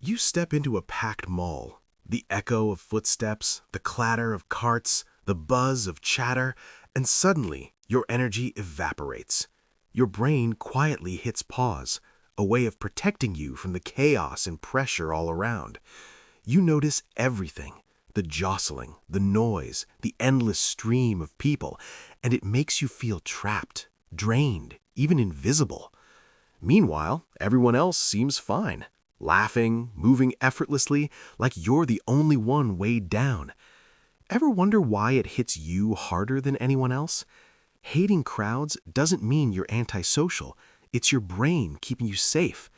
You step into a packed mall. The echo of footsteps, the clatter of carts, the buzz of chatter, and suddenly your energy evaporates. Your brain quietly hits pause, a way of protecting you from the chaos and pressure all around. You notice everything, the jostling, the noise, the endless stream of people, and it makes you feel trapped, drained, even invisible. Meanwhile, everyone else seems fine, laughing, moving effortlessly, like you're the only one weighed down. Ever wonder why it hits you harder than anyone else? Hating crowds doesn't mean you're antisocial. It's your brain keeping you safe.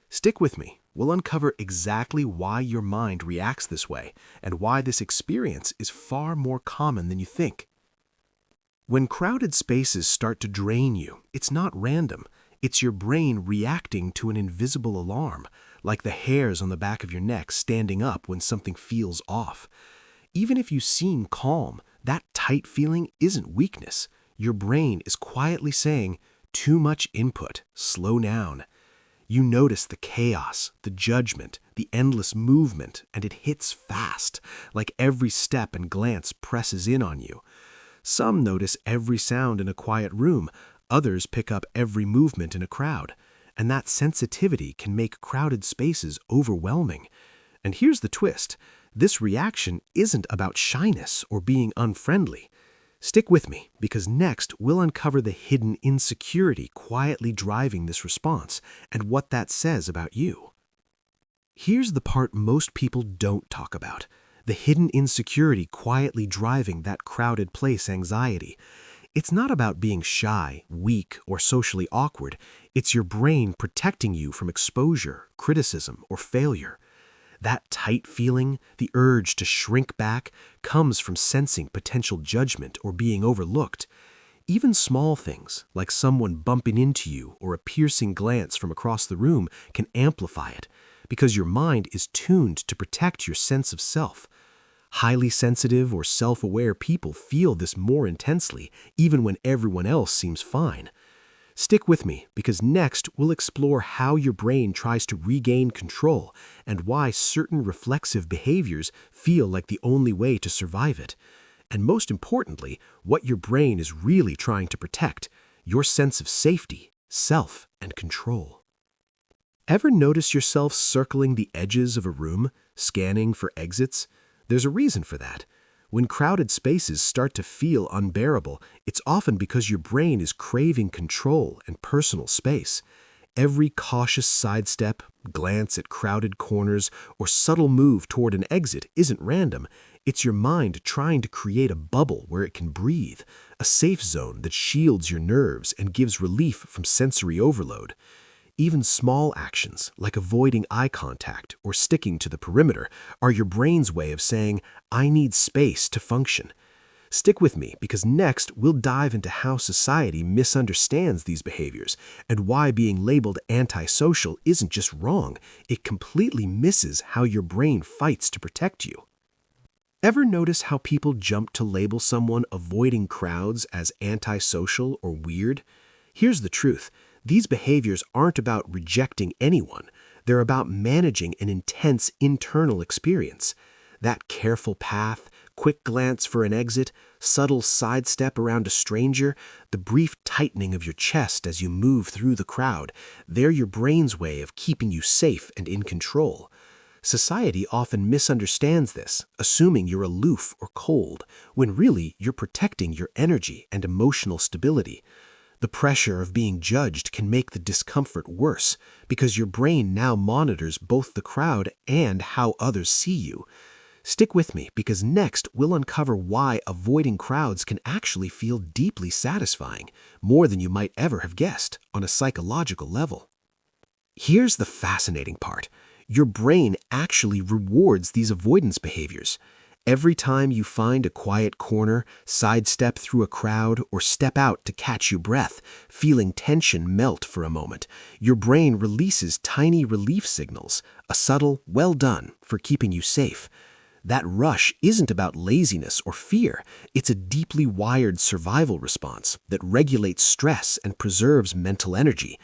Stick with me. We'll uncover exactly why your mind reacts this way and why this experience is far more common than you think. When crowded spaces start to drain you, it's not random. It's your brain reacting to an invisible alarm, like the hairs on the back of your neck standing up when something feels off. Even if you seem calm, that tight feeling isn't weakness. Your brain is quietly saying, too much input, slow down. You notice the chaos, the judgment, the endless movement, and it hits fast, like every step and glance presses in on you. Some notice every sound in a quiet room, others pick up every movement in a crowd, and that sensitivity can make crowded spaces overwhelming. And here's the twist. This reaction isn't about shyness or being unfriendly. Stick with me, because next we'll uncover the hidden insecurity quietly driving this response and what that says about you. Here's the part most people don't talk about. The hidden insecurity quietly driving that crowded place anxiety. It's not about being shy, weak, or socially awkward. It's your brain protecting you from exposure, criticism, or failure. That tight feeling, the urge to shrink back, comes from sensing potential judgment or being overlooked. Even small things, like someone bumping into you or a piercing glance from across the room, can amplify it, because your mind is tuned to protect your sense of self. Highly sensitive or self-aware people feel this more intensely, even when everyone else seems fine. Stick with me, because next we'll explore how your brain tries to regain control and why certain reflexive behaviors feel like the only way to survive it. And most importantly, what your brain is really trying to protect: your sense of safety, self, and control. Ever notice yourself circling the edges of a room, scanning for exits? There's a reason for that. When crowded spaces start to feel unbearable, it's often because your brain is craving control and personal space. Every cautious sidestep, glance at crowded corners, or subtle move toward an exit isn't random. It's your mind trying to create a bubble where it can breathe, a safe zone that shields your nerves and gives relief from sensory overload. Even small actions, like avoiding eye contact or sticking to the perimeter, are your brain's way of saying, I need space to function. Stick with me, because next we'll dive into how society misunderstands these behaviors and why being labeled antisocial isn't just wrong, it completely misses how your brain fights to protect you. Ever notice how people jump to label someone avoiding crowds as antisocial or weird? Here's the truth. These behaviors aren't about rejecting anyone. They're about managing an intense internal experience. That careful path, quick glance for an exit, subtle sidestep around a stranger, the brief tightening of your chest as you move through the crowd, they're your brain's way of keeping you safe and in control. Society often misunderstands this, assuming you're aloof or cold, when really you're protecting your energy and emotional stability. The pressure of being judged can make the discomfort worse, because your brain now monitors both the crowd and how others see you. Stick with me, because next we'll uncover why avoiding crowds can actually feel deeply satisfying, more than you might ever have guessed, on a psychological level. Here's the fascinating part. Your brain actually rewards these avoidance behaviors. Every time you find a quiet corner, sidestep through a crowd, or step out to catch your breath, feeling tension melt for a moment, your brain releases tiny relief signals, a subtle, well done, for keeping you safe. That rush isn't about laziness or fear. It's a deeply wired survival response that regulates stress and preserves mental energy.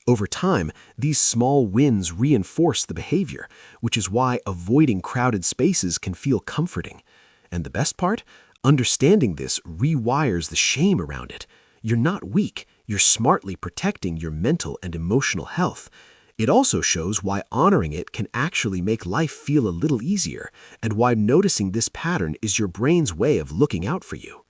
Over time, these small wins reinforce the behavior, which is why avoiding crowded spaces can feel comforting. And the best part? Understanding this rewires the shame around it. You're not weak, you're smartly protecting your mental and emotional health. It also shows why honoring it can actually make life feel a little easier, and why noticing this pattern is your brain's way of looking out for you.